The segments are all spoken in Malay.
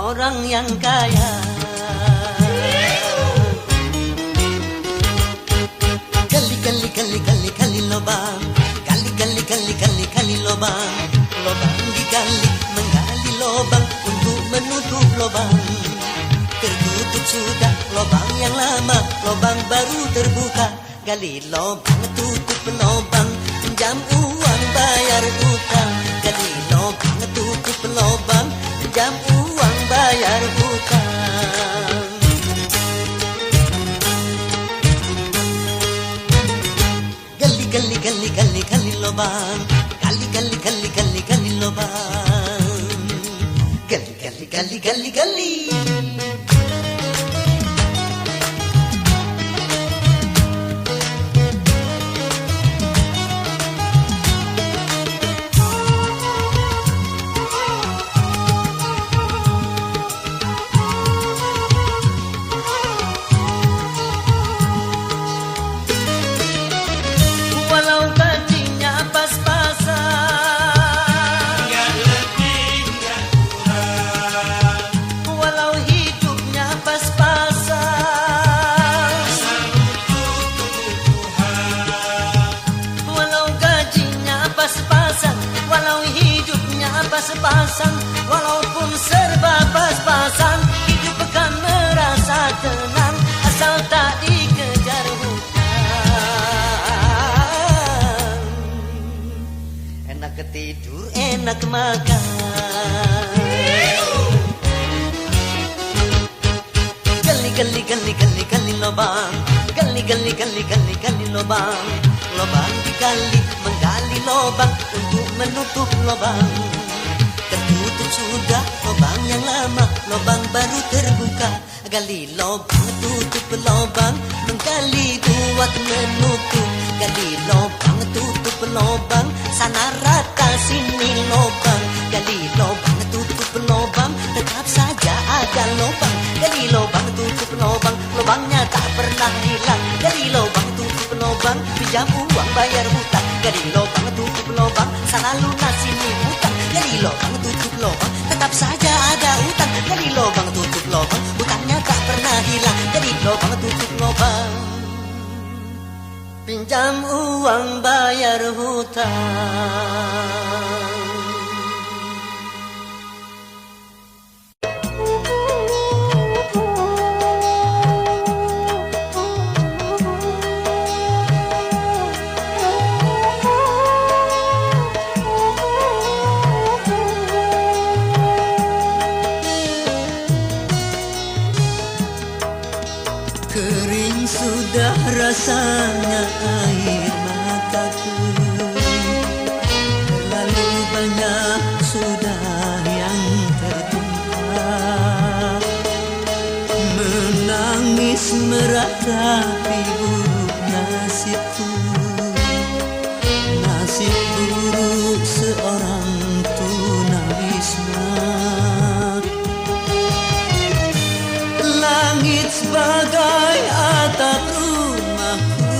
orang yang kaya. Kali lobang, kali lobang, lobang digali menggali lobang untuk menutup lobang. Tertutup sudah lobang yang lama, lobang baru terbuka. Gali lobang, tutup lobang, pinjam uang bayar utang. Gali lobang, tutup lobang, pinjam uang bayar utang. Gali lobang, gali lobang, gali. Pas-pasan, walaupun serba pas-pasan, hidup akan merasa tenang asal tak dikejar hutang. Enak tidur, enak makan. Gali lobang, gali lobang, lobang digali menggali lobang untuk menutup lobang. Tertutup sudah lobang yang lama, lobang baru terbuka. Gali lobang, tutup lobang, menggali buat menutup. Gali lobang, tutup lobang, sana rata sini lobang. Gali lobang, tutup lobang, tetap saja ada lobang. Gali lobang, tutup lobang, lobangnya tak pernah hilang. Gali lobang, tutup lobang, pinjam uang bayar hutang. Gali lobang, tutup lobang, sana lunas sini hutang. Gali lobang, tutup lobang, tetap saja ada hutang. Gali lobang, tutup lobang, hutangnya tak pernah hilang. Gali lobang, tutup lobang, pinjam uang bayar hutang. Sudah rasanya air mataku, terlalu banyak sudah yang tertumpah. Menangis meratapi buruk nasibku, nasib buruk seorang tunawisma. Langit sebagai atap rumahku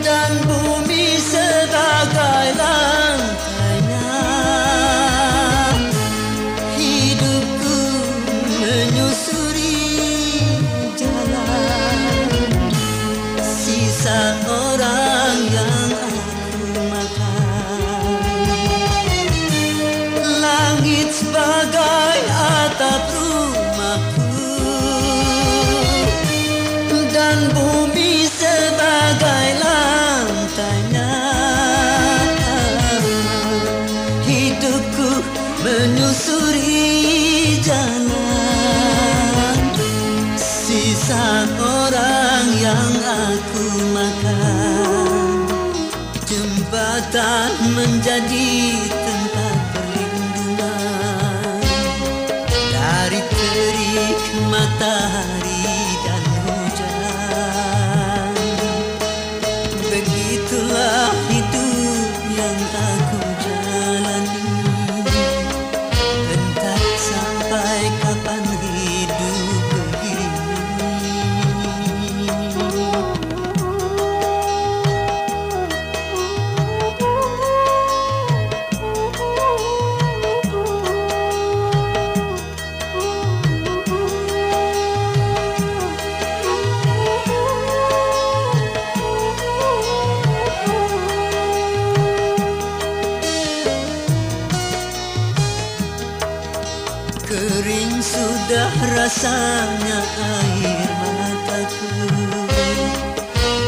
dan bumi sebagai lantainya. Hidupku menyusuri jalan sisa orang yang aku makan. Langit sebagai atap rumahku dan bumi sebagai lantainya. Hidupku menyusuri jalan sisa orang yang aku makan. Jembatan menjadi tempat perlindungan dari terik matahari dan hujan. Begitulah hidup yang aku jalani, entah sampai kapan hidup begini. sudah rasanya air mataku,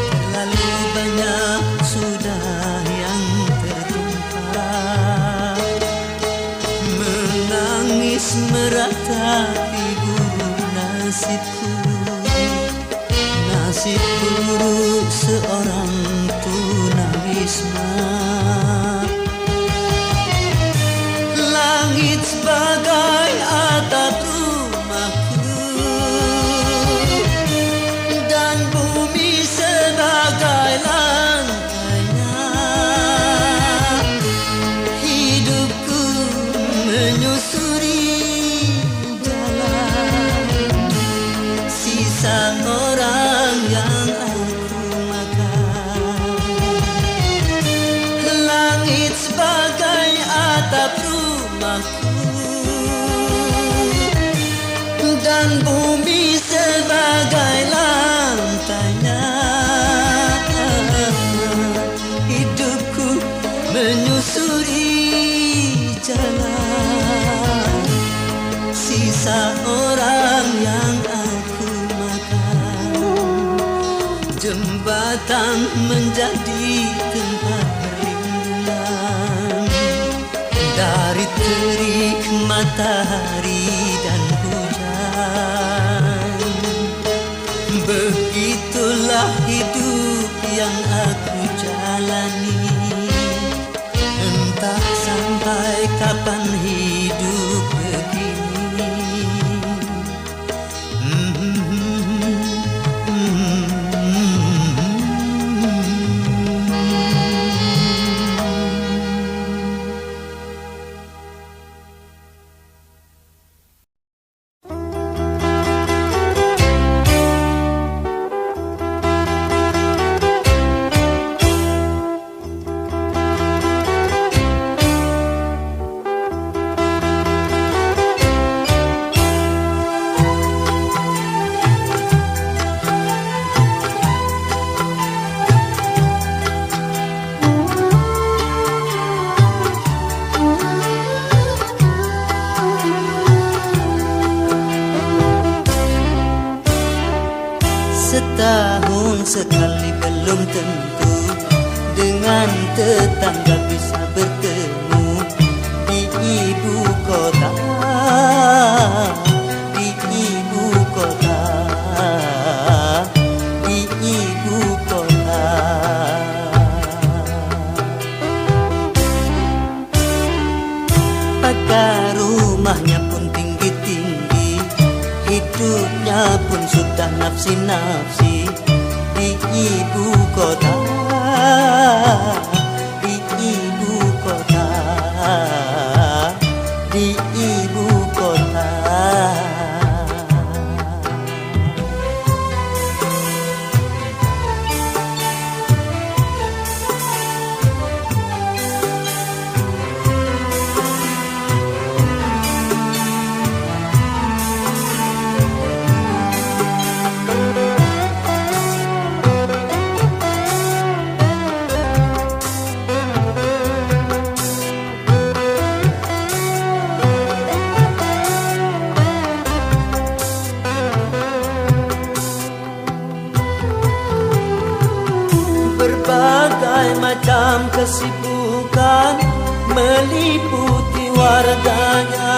terlalu banyak sudah yang tertumpah. Menangis meratapi buruk nasibku, nasib buruk seorang tunawisma. Langit sebagai atap rumahku, dan bumi sebagai lantainya. Hidupku menyusuri jalan sisa orang yang aku makan. Langit sebagai atap rumahku, dan bumi sebagai lantainya. Hidupku menyusuri jalan sisa orang yang aku makan. Jembatan menjadi tempat perlindungan dari terik matahari dan hujan. Begitulah hidup yang aku jalani, entah sampai kapan hidup begini. Setahun sekali belum tentu dengan tetangga bisa bertemu di ibu kota, di ibu kota, di ibu kota. Pagar rumahnya pun tinggi-tinggi, hidupnya pun sudah nafsi-nafsi di ibu kota, di ibu kota, di ibu kota. Berbagai macam kesibukan meliputi warganya,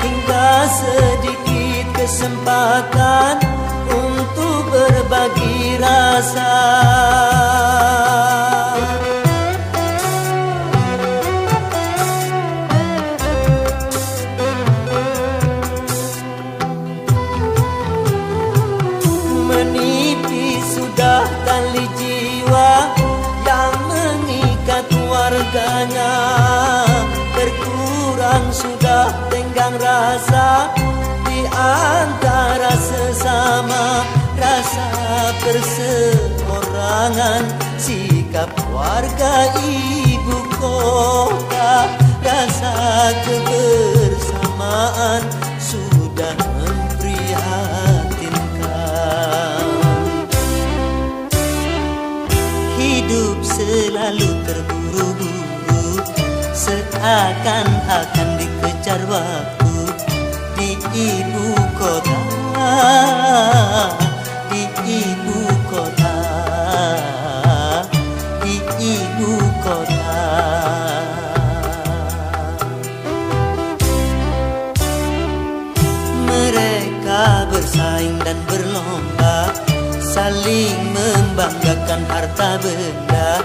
hingga sedikit kesempatan untuk berbagi rasa. Menipis sudah tali jiwa yang mengikat warganya, berkurang sudah tenggang rasa di antara sesama, rasa perseorangan, sikap warga ibu kota, rasa kebersamaan sudah memprihatinkan. Hidup selalu terburu-buru, seakan-akan dikejar waktu di ibu kota, di ibu kota, di ibu kota. Mereka bersaing dan berlomba, saling membanggakan harta benda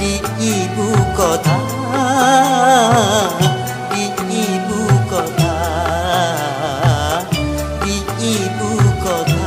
di ibu kota, di ibu kota, di ibu kota.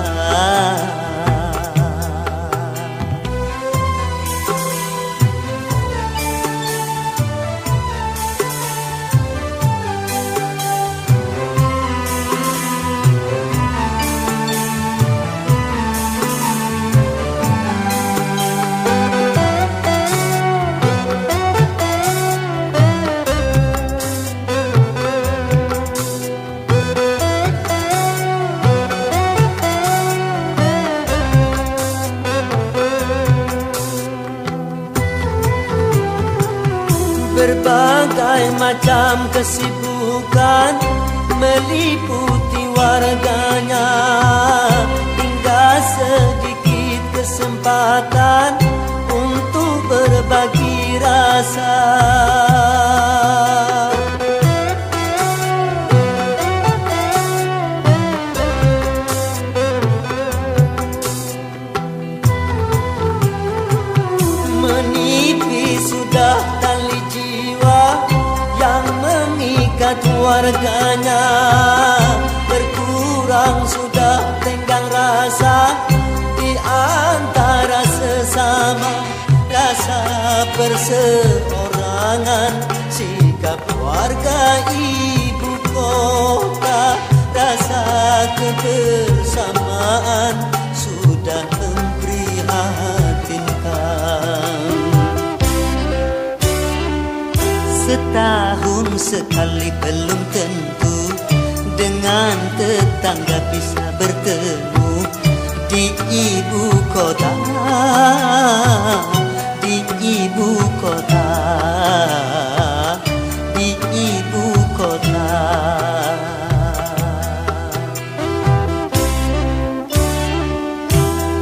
Berbagai macam kesibukan meliputi warganya, hingga sedikit kesempatan untuk berbagi rasa. Menipis sudah tali jiwa yang mengikat warganya, berkurang sudah tenggang rasa di antara sesama, rasa perseorangan, sikap warga ibu kota, rasa kebersamaan sudah memprihatinkan. Setahun sekali belum tentu dengan tetangga bisa bertemu di ibu kota, di ibu kota, di ibu kota.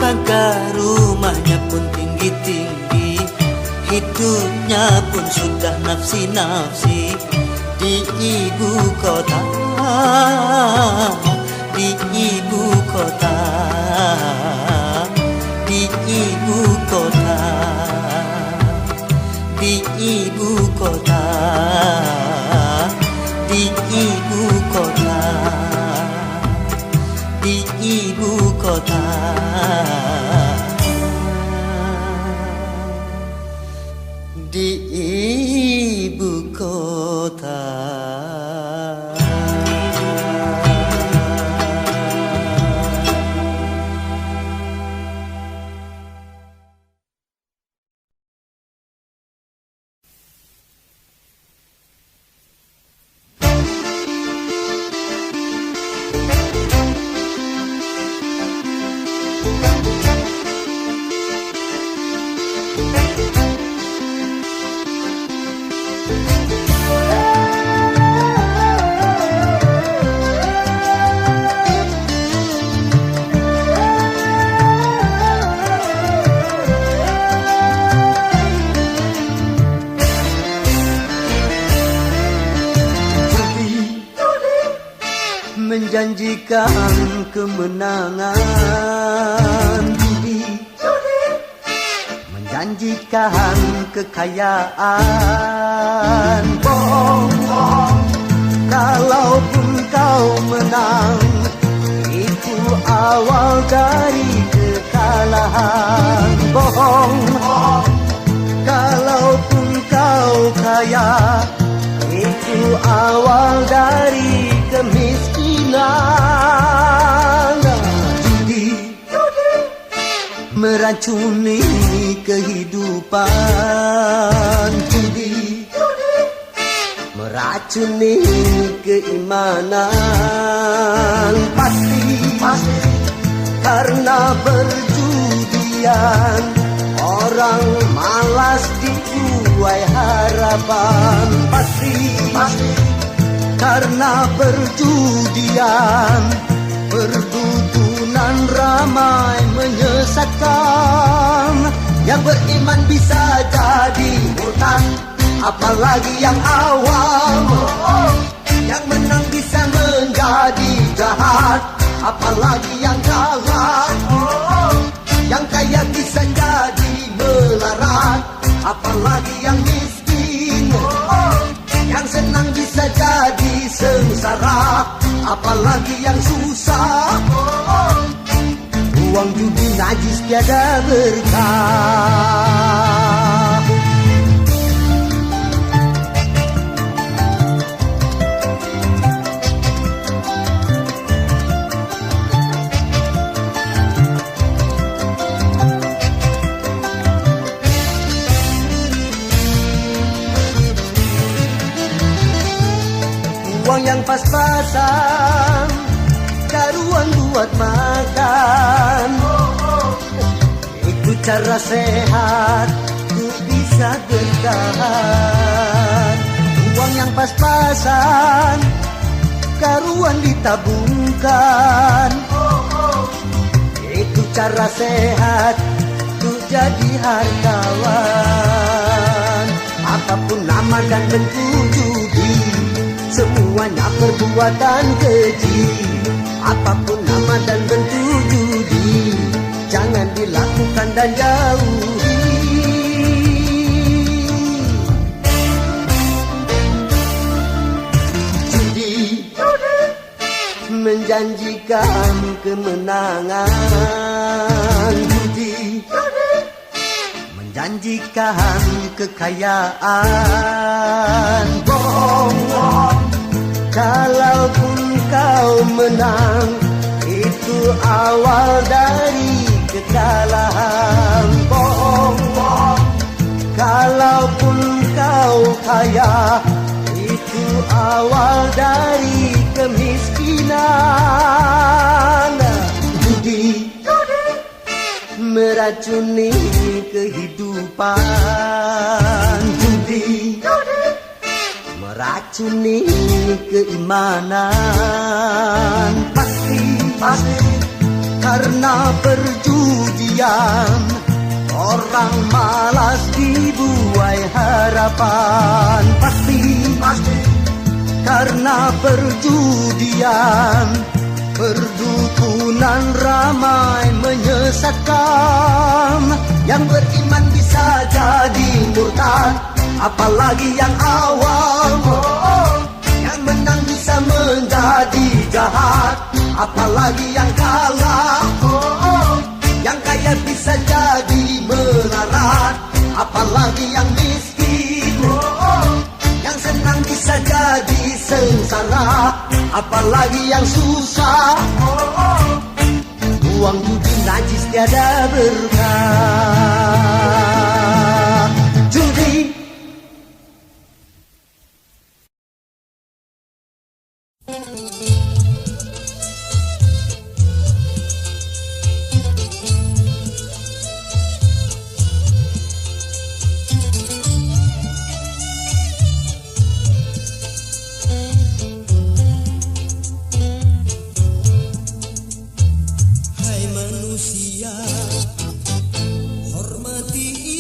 Pagar rumahnya pun tinggi-tinggi, hidupnya pun sudah nafsi-nafsi di ibu kota, di ibu kota, di ibu kota, di ibu kota, di ibu kota, di ibu kota. Di ibu kota. Menjanjikan kemenangan, judi menjanjikan kekayaan. Bohong, kalaupun kau menang, itu awal dari kekalahan. Bohong, kalaupun kau kaya, itu awal dari kemiskinan. Judi meracuni kehidupan, judi meracuni keimanan. Pasti karena berjudian, orang malas dituai harapan. Pasti karena perjudian, perdukunan ramai menyesatkan. Yang beriman bisa jadi murtad, apalagi yang awam. Yang menang bisa menjadi jahat, apalagi yang kalah. Yang kaya bisa jadi melarat, apalagi yang miskin. Yang senang bisa jadi sengsara, apalagi yang susah. Uang judi najis tiada berkah. Uang yang pas-pasan, karuan buat makan. Itu cara sehat, ku bisa bertahan. Uang yang pas-pasan, karuan ditabungkan. Itu cara sehat, ku jadi hartawan. Apapun nama dan bentuk judi, semuanya perbuatan keji. Apapun nama dan bentuk judi, jangan dilakukan dan jauhi. Judi menjanjikan kemenangan. Judi menjanjikan kekayaan. Bohong, kalaupun kau menang, itu awal dari kekalahan. Bohong, kalaupun kau kaya, itu awal dari kemiskinan. Judi meracuni kehidupan. Judi meracuni keimanan. Pasti karena perjudian, orang malas dibuai harapan. Pasti karena perjudian, perdukunan ramai menyesatkan. Yang beriman bisa jadi murtad, apalagi yang awam. Yang menang bisa menjadi jahat, apalagi yang kalah. Yang kaya bisa jadi melarat, apalagi yang miskin. Yang senang bisa jadi sengsara, apalagi yang susah. Uang judi najis tiada berkah. Judi Hai manusia, hormati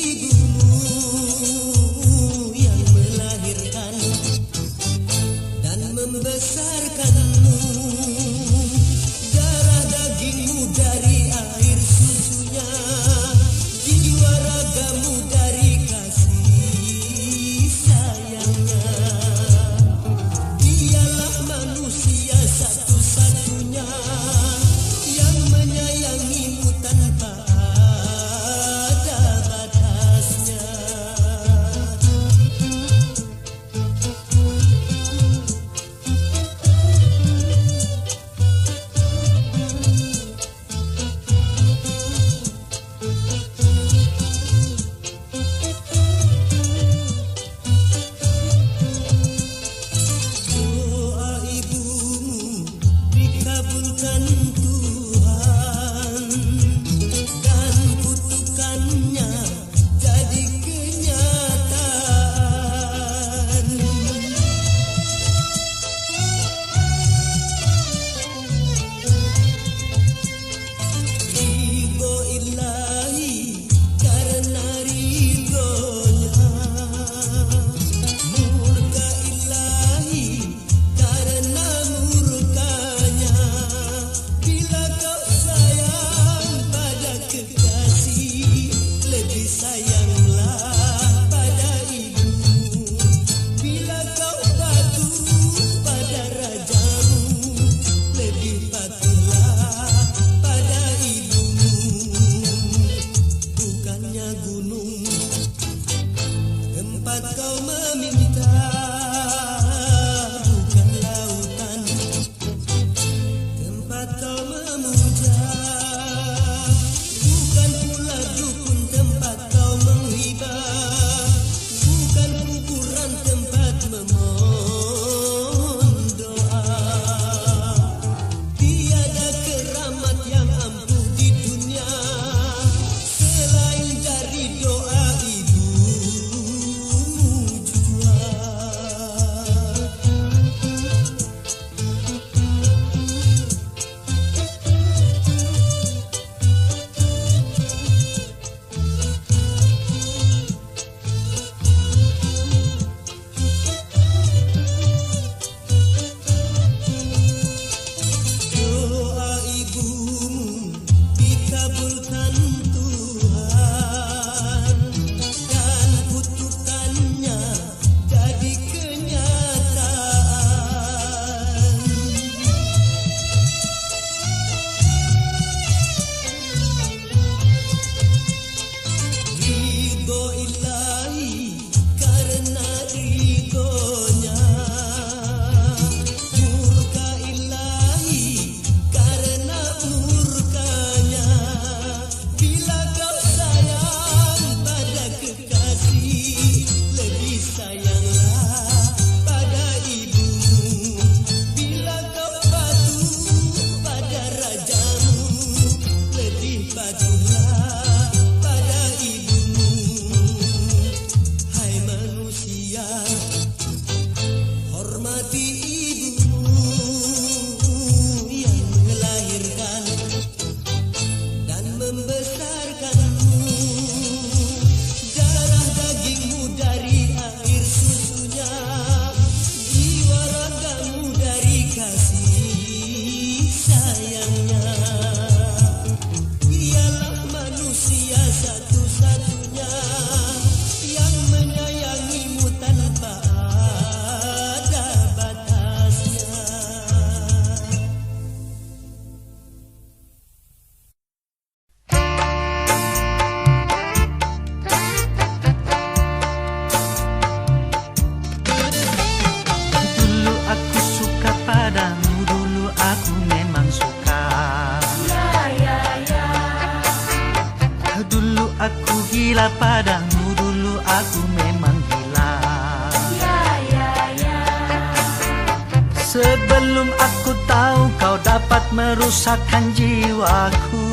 Sebelum aku tahu kau dapat merusakkan jiwaku.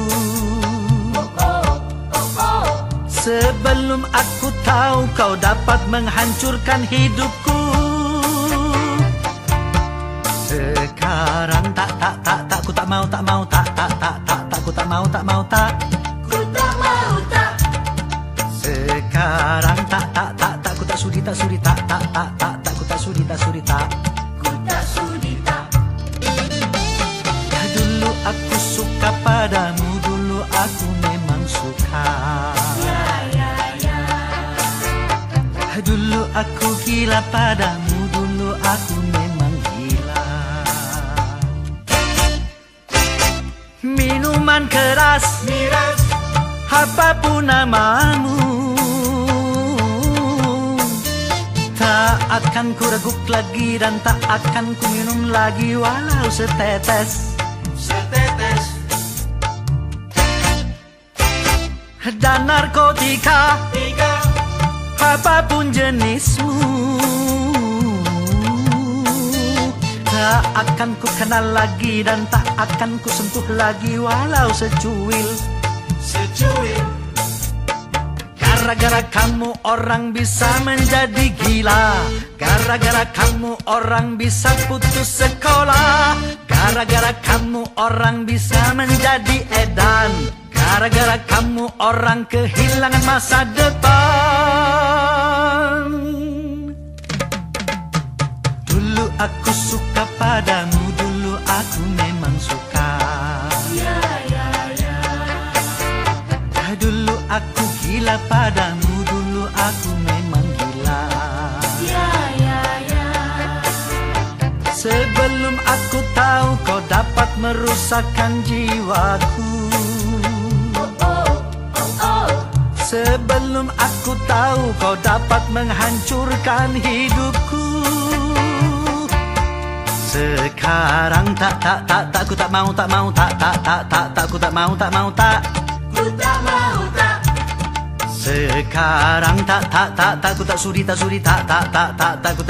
Sebelum aku tahu kau dapat menghancurkan hidupku. Sekarang tak ku tak mau ku tak mau ku tak mau Sekarang tak ku tak sudi ku tak sudi ku tak sudi. Dulu aku suka padamu, dulu aku memang suka. Dulu aku gila padamu, dulu aku memang gila. Minuman keras, miras, apapun namamu, tak akan ku reguk lagi dan tak akan ku minum lagi walau setetes. Dan narkotika, apapun jenismu, tak akan ku kenal lagi dan tak akan ku sentuh lagi walau secuil. Gara-gara kamu orang bisa menjadi gila. Gara-gara kamu orang bisa putus sekolah. Gara-gara kamu orang bisa menjadi edan. Gara-gara kamu orang kehilangan masa depan. Dulu aku suka padamu, dulu aku memang suka. Dulu aku gila padamu, dulu aku memang gila. Sebelum aku tahu kau dapat merusakkan jiwaku. Sebelum aku tahu kau dapat menghancurkan hidupku. Sekarang tak ku tak mau ku tak mau ku tak mau. Sekarang tak ku tak sudi ku tak sudi ku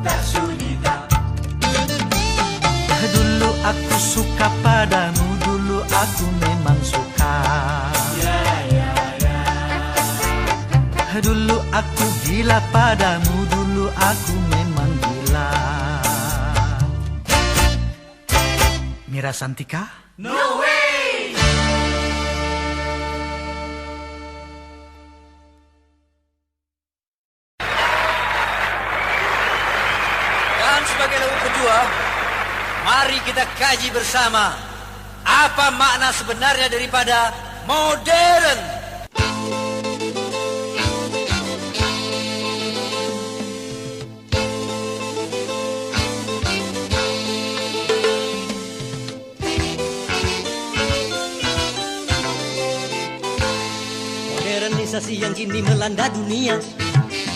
tak sudi. Dulu aku suka padamu, dulu aku memang suka. Dulu aku gila padamu, dulu aku memang gila. Mira Santika? No way! Dan sebagai lagu kedua, mari kita kaji bersama apa makna sebenarnya daripada modern. Modernisasi yang kini melanda dunia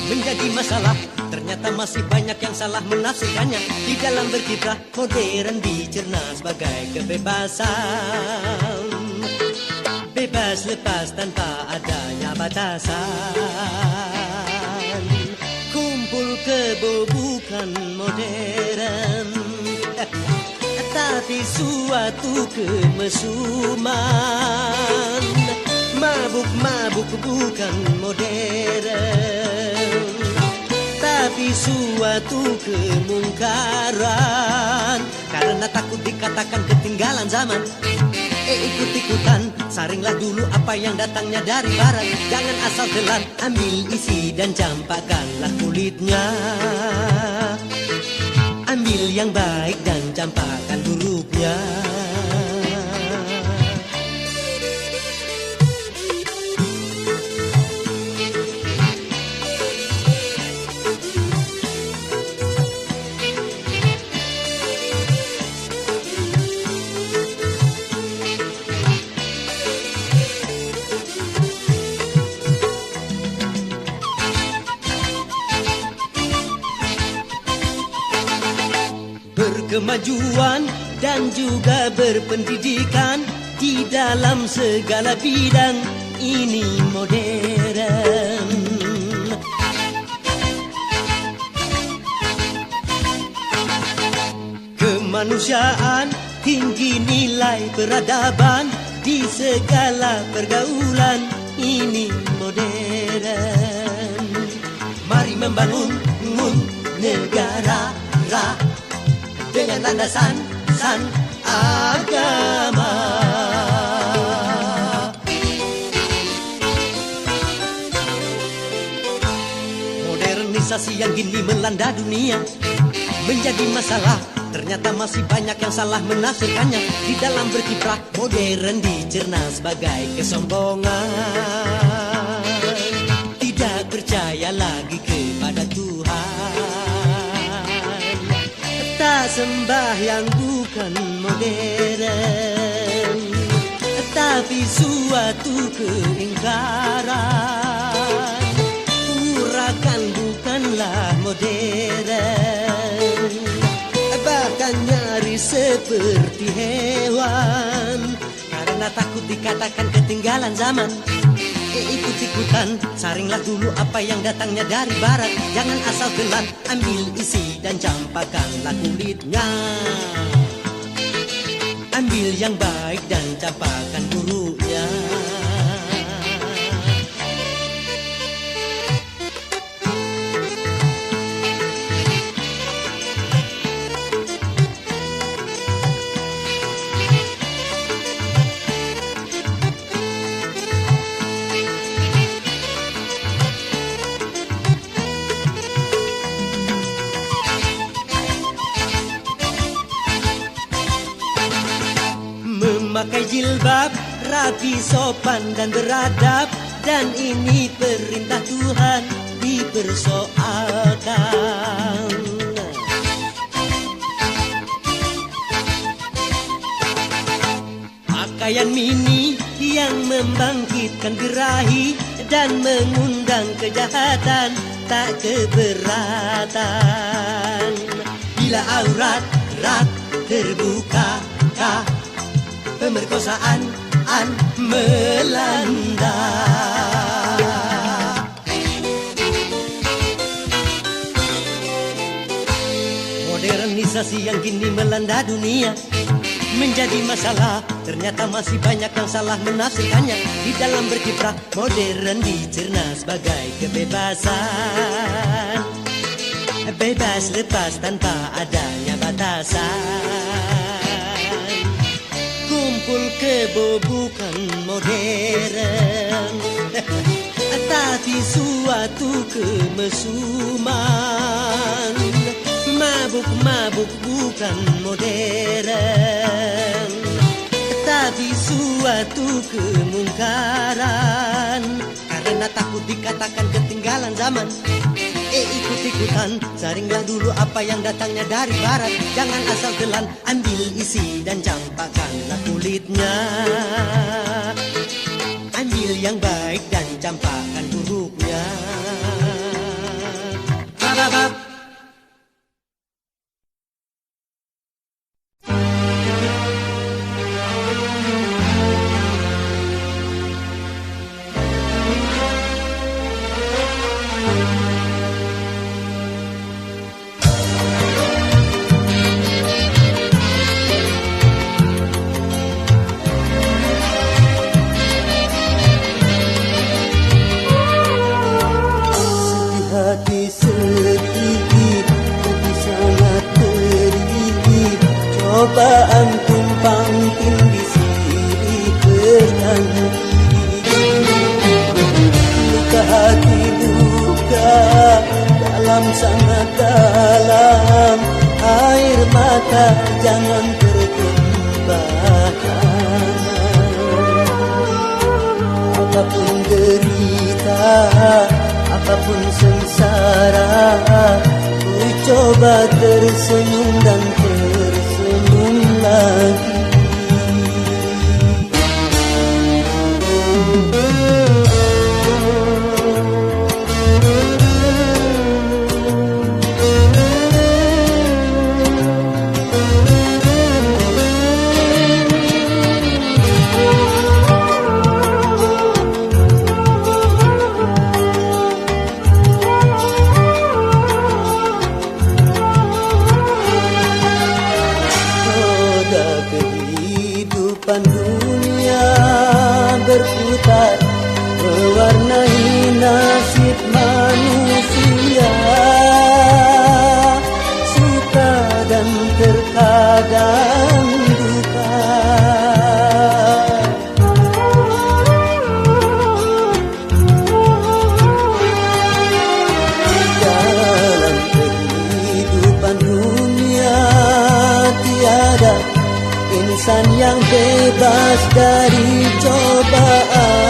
menjadi masalah. Ternyata masih banyak yang salah menafsirkannya. Di dalam berkiprah modern dicerna sebagai kebebasan. Bebas lepas tanpa adanya batasan. Kumpul kebo bukan modern, tapi suatu kemesuman. Mabuk-mabuk bukan modern, tapi suatu kemungkaran. Karena takut dikatakan ketinggalan zaman, ikut-ikutan, saringlah dulu apa yang datangnya dari barat. Jangan asal telan, ambil isi dan campakkanlah kulitnya. Ambil yang baik dan campakkan buruknya. Kemajuan dan juga berpendidikan di dalam segala bidang ini modern. kemanusiaan, tinggi nilai peradaban, di segala pergaulan ini modern. Mari membangun negara dengan landasan agama. Modernisasi yang kini melanda dunia menjadi masalah. Ternyata masih banyak yang salah menafsirkannya. Di dalam berkiprah modern dicerna sebagai kesombongan, tidak percaya lagi kepada Tuhan, tak sembahyang bukan modern, tapi suatu keingkaran. Urakan bukanlah modern, bahkan nyaris seperti hewan, karena takut dikatakan ketinggalan zaman. Ikut-ikutan, saringlah dulu apa yang datangnya dari barat. Jangan asal telan, ambil isi dan campakkanlah kulitnya. Ambil yang baik dan campakkan buruknya. Memakai jilbab, rapi, sopan dan beradab, dan ini perintah Tuhan dipersoalkan. Pakaian mini yang membangkitkan birahi dan mengundang kejahatan, tak keberatan. Bila aurat terbuka, pemerkosaan melanda. Modernisasi yang kini melanda dunia menjadi masalah. Ternyata masih banyak yang salah menafsirkannya. Di dalam berkiprah modern dicerna sebagai kebebasan, bebas lepas tanpa adanya batasan. Kumpul kebo bukan modern, tapi suatu kemesuman. Mabuk bukan modern, tapi suatu kemungkaran, karena takut dikatakan ketinggalan zaman. Ikut-ikutan, saringlah dulu apa yang datangnya dari barat. Jangan asal telan, ambil isi dan campakkanlah kulitnya. Ambil yang baik dan campakkan buruknya. Babab. Cobaan tumpang tindih silih bernyanyi, luka hati luka dalam sangat dalam, air mata jangan tertumpahkan. Apapun derita, apapun sengsara, ku coba tersenyum dan tersenyum lagi. kehidupan dunia berputar, mewarnai nasib manusia, suka dan terkadang duka. Dalam kehidupan dunia tiada insan yang bebas dari cobaan,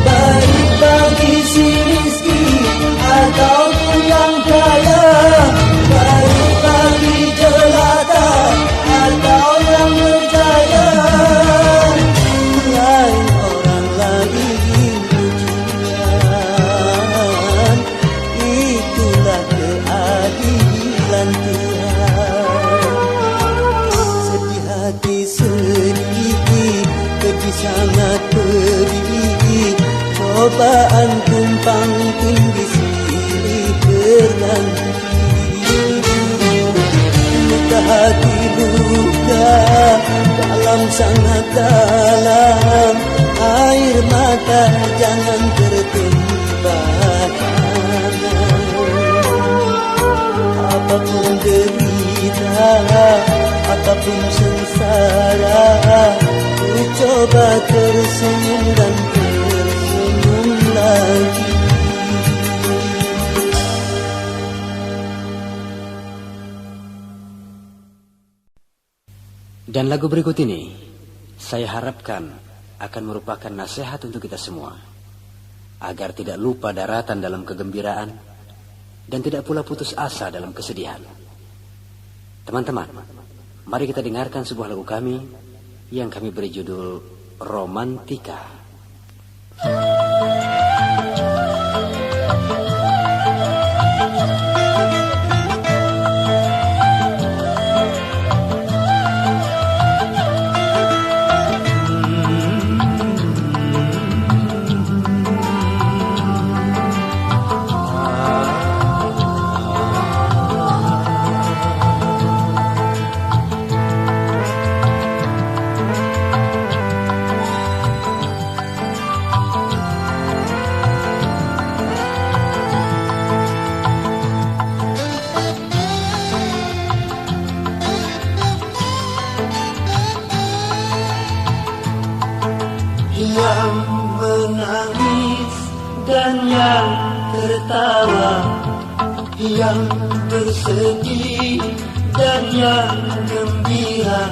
baik bagi si miskin ataupun yang kaya, baik bagi jelata atau yang berjaya. Lain orang lain ujian, itulah keadilan Tuhan. Sedih hati sedih, keji sangat pedih, cobaan tumpang tindih silih berganti. Luka hati luka dalam sangat dalam, air mata jangan tertumpah. Apapun derita, apapun sengsara, ku coba tersenyum dan tersenyum lagi. Dan lagu berikut ini saya harapkan akan merupakan nasihat untuk kita semua, agar tidak lupa daratan dalam kegembiraan dan tidak pula putus asa dalam kesedihan. Teman-teman, mari kita dengarkan sebuah lagu kami yang kami beri judul Romantika. Yang menangis dan yang tertawa, yang bersedih dan yang gembira,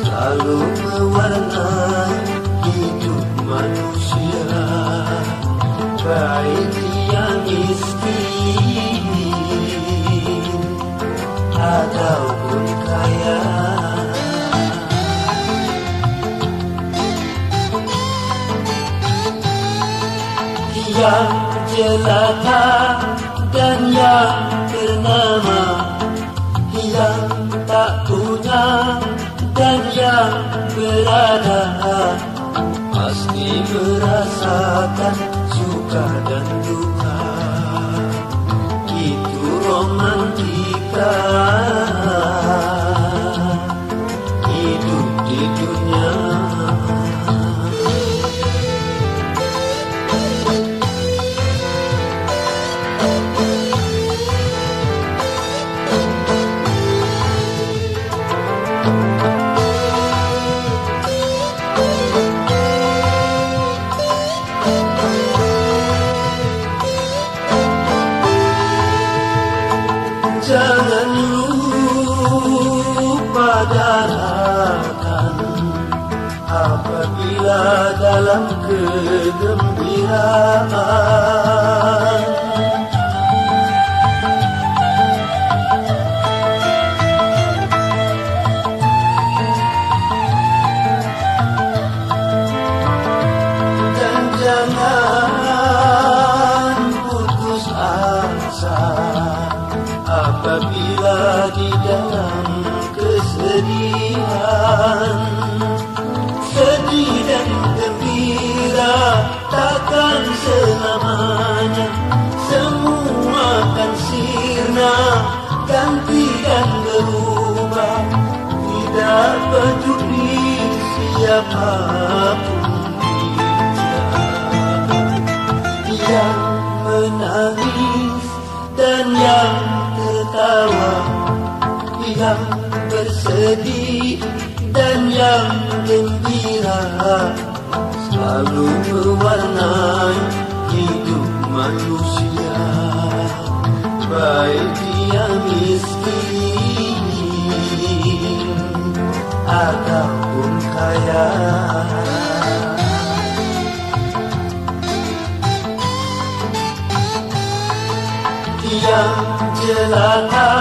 selalu mewarnai hidup manusia, baik yang miskin ataupun kaya. Yang jelata dan yang ternama, yang tak punya dan yang berada, pasti merasakan suka dan duka. Itu romantika hidup di dunia. Jangan lupa daratan apabila dalam kegembiraan. Dan jangan putus asa apabila di dalam kesedihan. Sedih dan gembira takkan selamanya, semua akan sirna, ganti dan berubah, tidak siapapun yang menangis dan yang tertawa, yang bersedih dan yang gembira, selalu mewarnai hidup manusia, baik dia miskin ataupun kaya. Yang jelata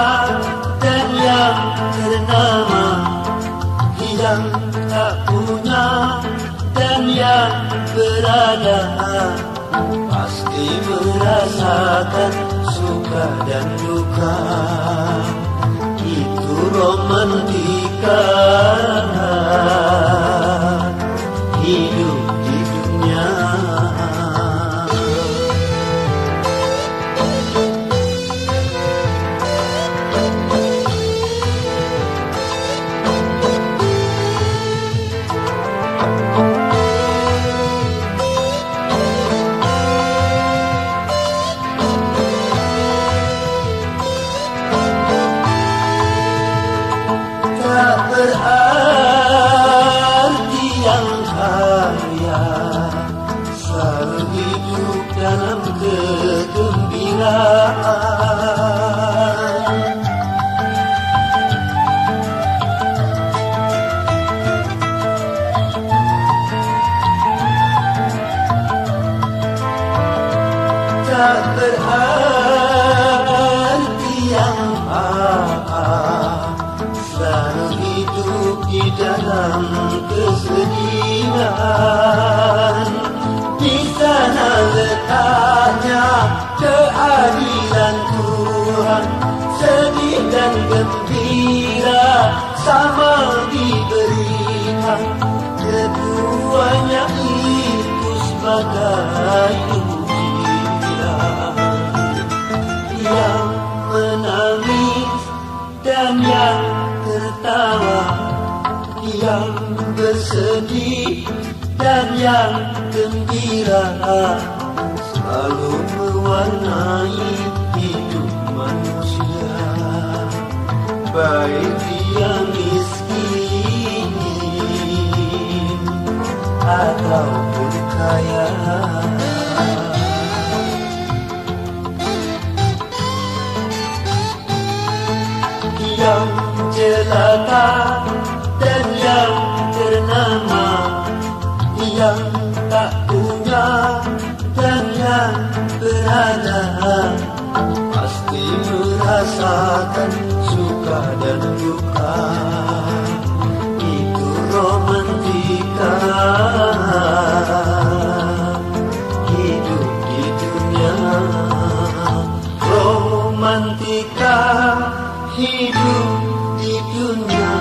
dan yang ternama, yang tak punya dan yang berada, pasti merasakan suka dan duka. Itu romantika hidup di dunia. Berarti yang kaya selalu hidup dalam kegembiraan. Tak berarti yang selalu hidup di dalam kesedihan. Di sana letaknya keadilan Tuhan, sedih dan gembira sama diberikan. Keduanya itu sebagai ujian. Yang menangis dan yang tertawa, yang bersedih dan yang gembira, selalu mewarnai hidup manusia, baik dia miskin ataupun kaya. Yang jelata dan yang ternama, yang tak punya dan yang berada, pasti merasakan suka dan duka. Itu romantika hidup di dunia. Romantika hidup di dunia.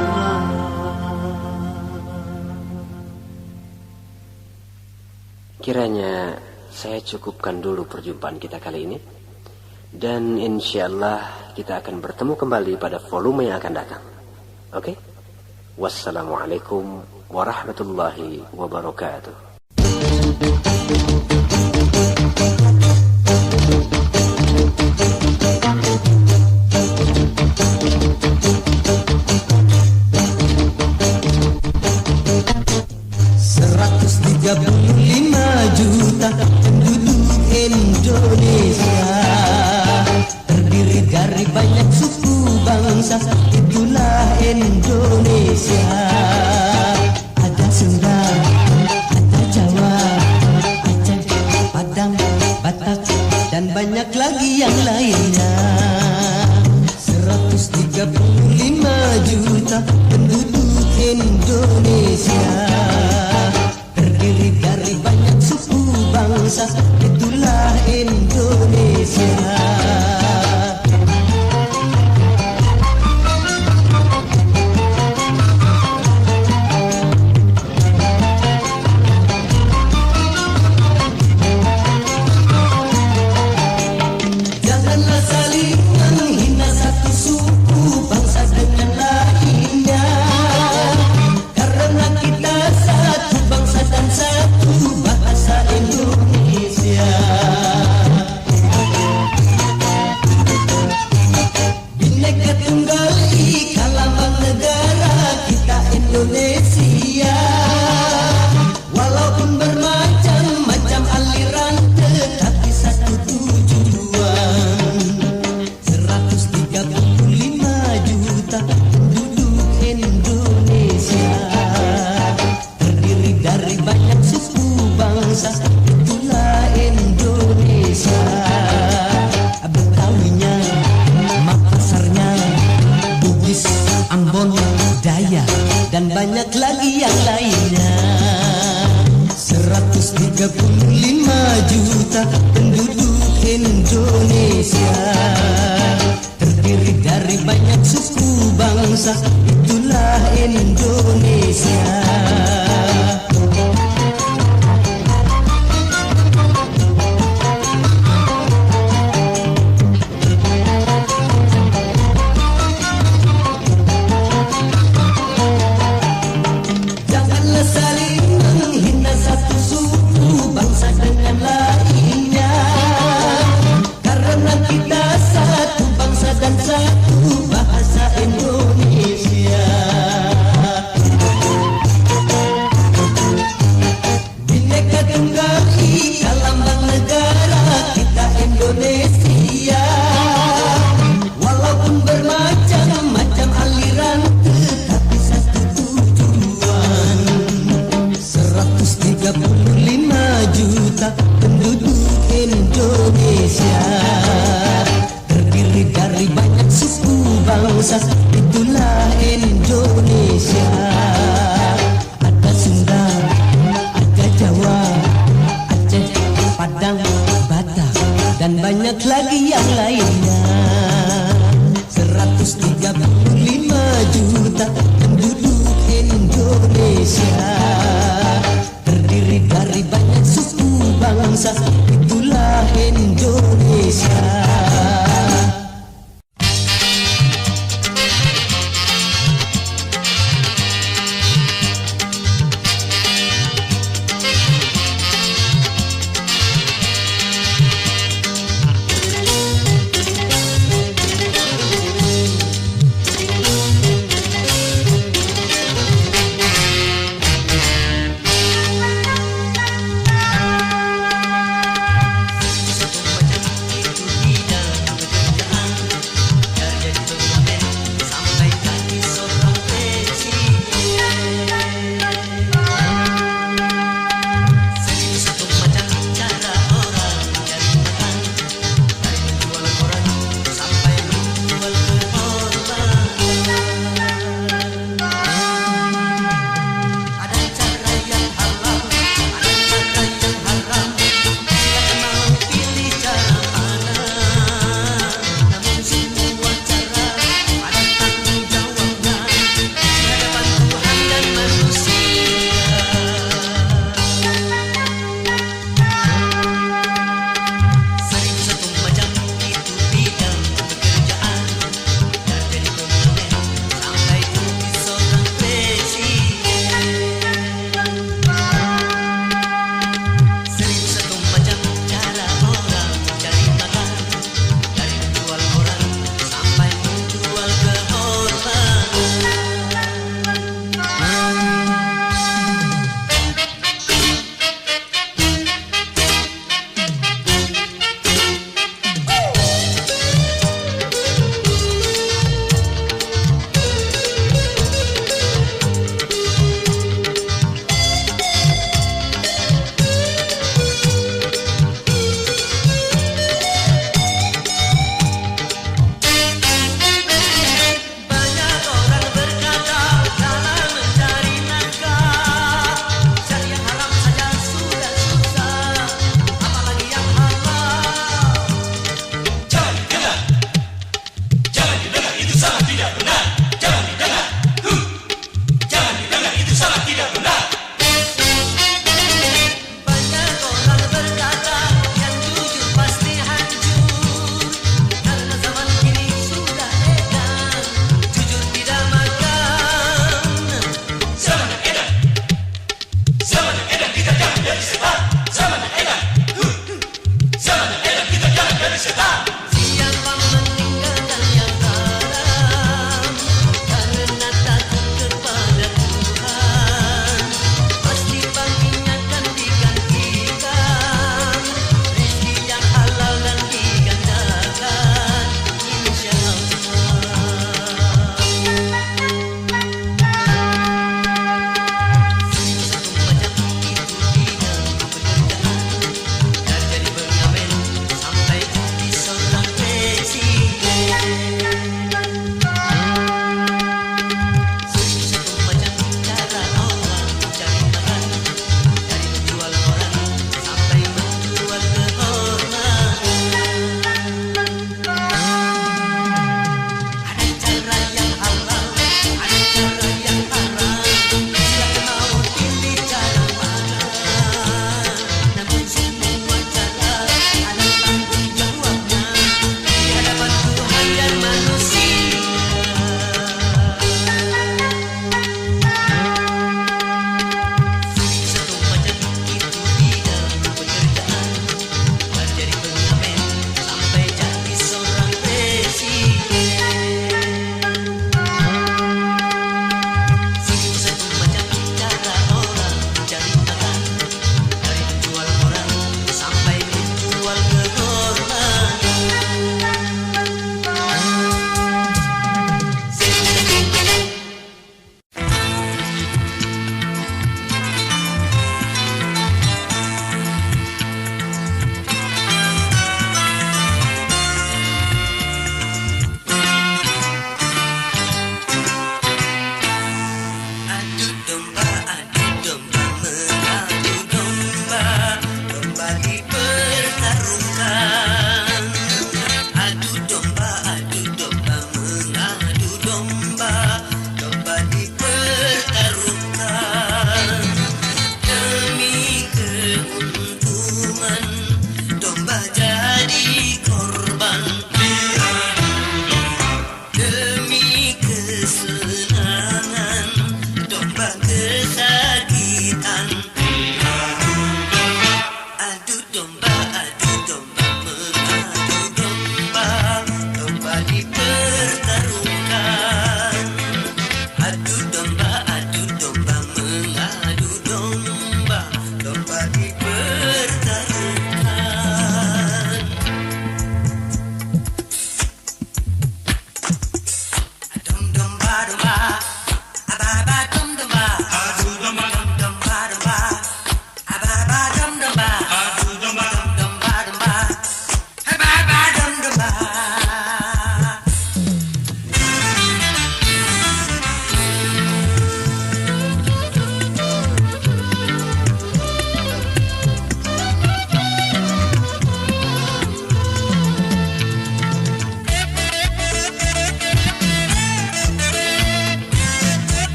Kiranya saya cukupkan dulu perjumpaan kita kali ini, dan insyaallah kita akan bertemu kembali pada volume yang akan datang. Oke? Wassalamualaikum warahmatullahi wabarakatuh. Juta penduduk Indonesia, terdiri dari banyak suku bangsa, itulah Indonesia. Ada Sunda, ada Jawa, Aceh, Padang, Batak, dan banyak lagi yang lainnya. 135 juta penduduk Indonesia, terdiri dari banyak suku bangsa, itulah Indonesia. Janganlah saling menghina satu suku bangsa dengan lainnya, karena kita banyak lagi yang lainnya. 135 juta penduduk Indonesia, terdiri dari banyak suku bangsa, itulah Indonesia. Janganlah saling menghina satu suku bangsa dengan lainnya, karena kita satu bangsa dan satu bahasa Indonesia. Bhinneka Tunggal Ika lambang negara kita Indonesia. Walaupun bermacam-macam aliran, tetapi satu tujuan. 135 juta penduduk Indonesia, terdiri dari banyak suku bangsa, itulah Indonesia. Ada Sunda, ada Jawa, Aceh, Padang, Batak, dan banyak lagi yang lainnya. 135 juta penduduk Indonesia, terdiri dari banyak suku bangsa, itulah Indonesia.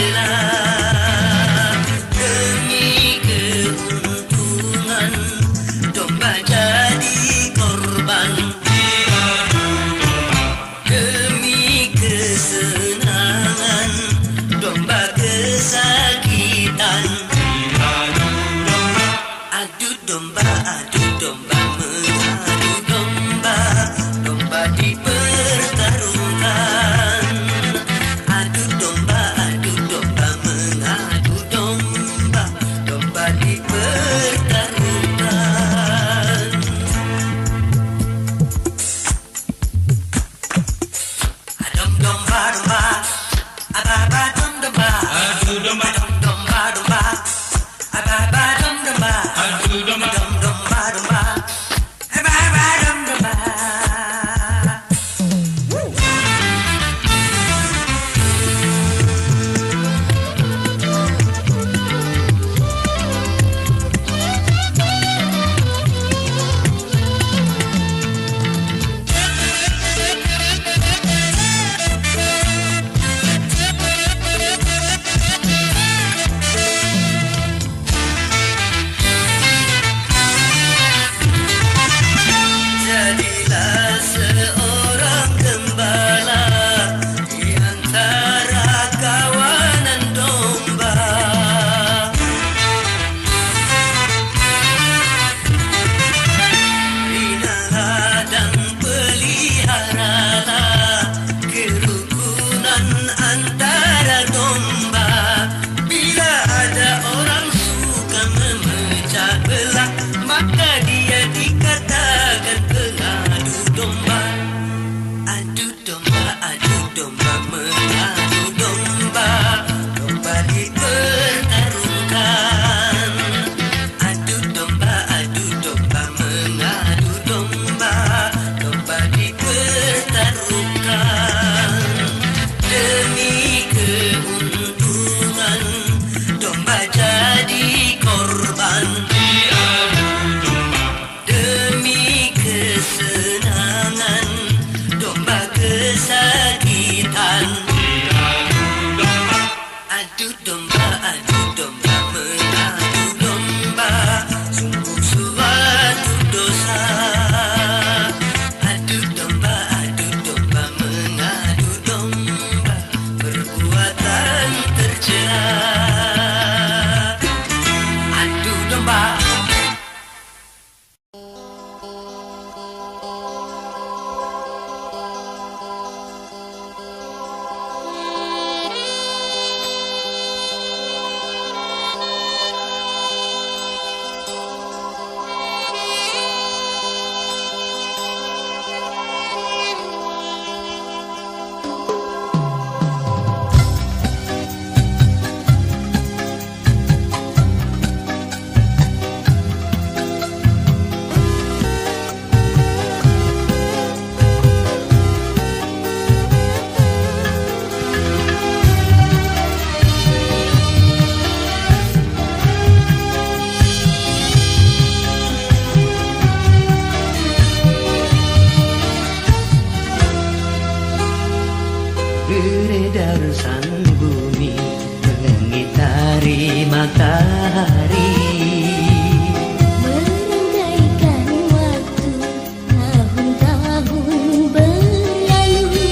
tercela. Demi keuntungan domba jadi korban. Demi kesenangan domba kesakitan. Adu domba mengadu domba, domba dipertarungkan. Adu domba mengadu domba, domba dipertarungkan. Adom domba domba, ababa dom domba, adu domba dom domba domba, ababa dom domba, adu domba dom domba domba, ababa dom domba. Jadilah seorang gembala di antara kawanan domba. Binalah dan peliharalah kerukunan antara domba. Bila ada orang suka memecah belah, maka dia dikatakan pengadu domba. Adu domba mengadu domba, domba dipertarungkan. Adu domba mengadu domba, domba dipertarungkan. Demi keuntungan domba jadi korban. Demi kesenangan domba kesakitan. Adu domba mengadu domba, sungguh suatu dosa. Adu domba mengadu domba, perbuatan tercela. Adu domba. Beredar sang bumi mengitari matahari. Merangkaikan waktu tahun-tahun berlalu.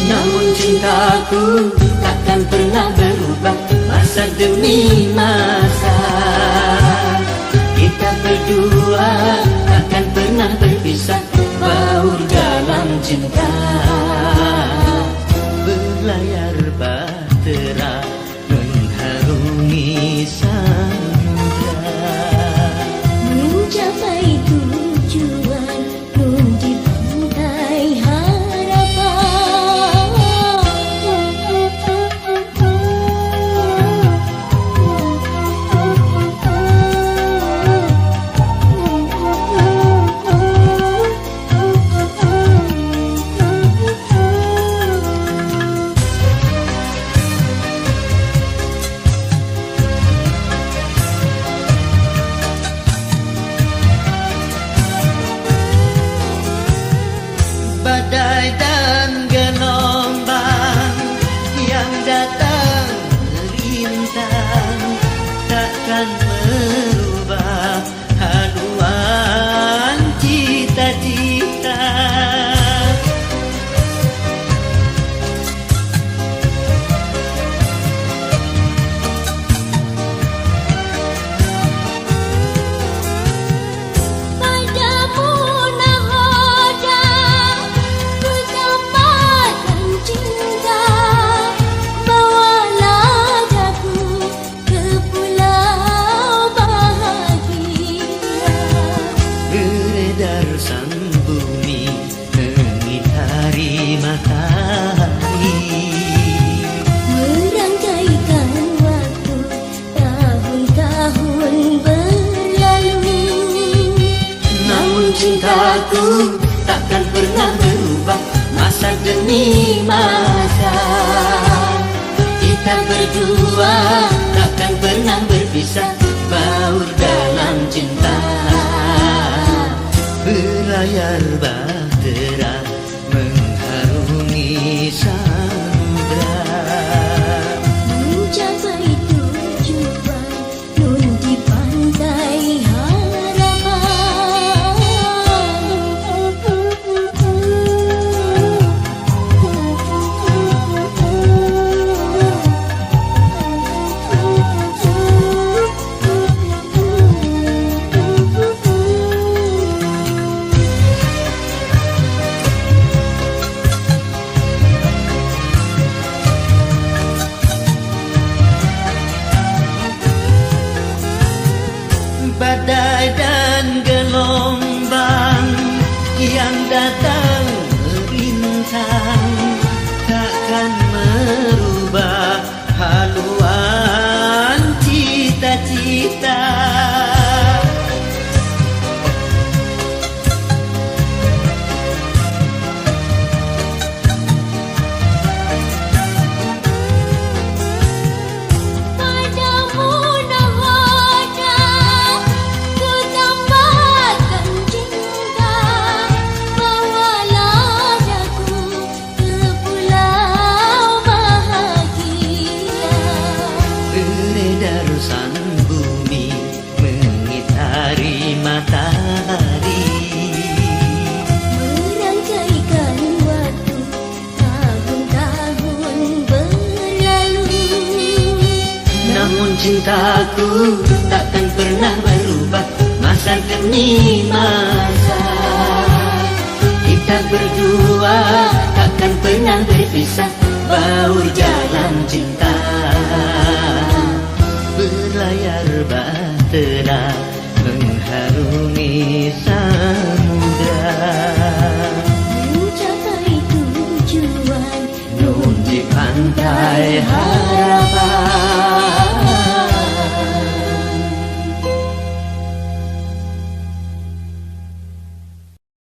Namun cintaku takkan pernah berubah masa demi masa. Kita berdua takkan pernah berpisah, baur dalam cinta. Berlayar bahtera mengharungi samudra. Mencapai tujuan nun di pantai harapan. cintaku takkan pernah berubah masa demi masa. Kita berdua takkan pernah berpisah, baur dalam cinta. Berlayar bahtera mengharungi samudra, mencapai tujuan nun di pantai badai dan gelombang yang datang merintang takkan merubah haluan cita-cita. Sang bumi mengitari matahari, merangkaikan waktu tahun-tahun berlalu. namun cintaku takkan pernah berubah masa demi masa. Kita berdua takkan pernah berpisah, baur jalan cinta. Berlayar bahtera mengharungi samudra, Mencapai tujuan nun di pantai harapan.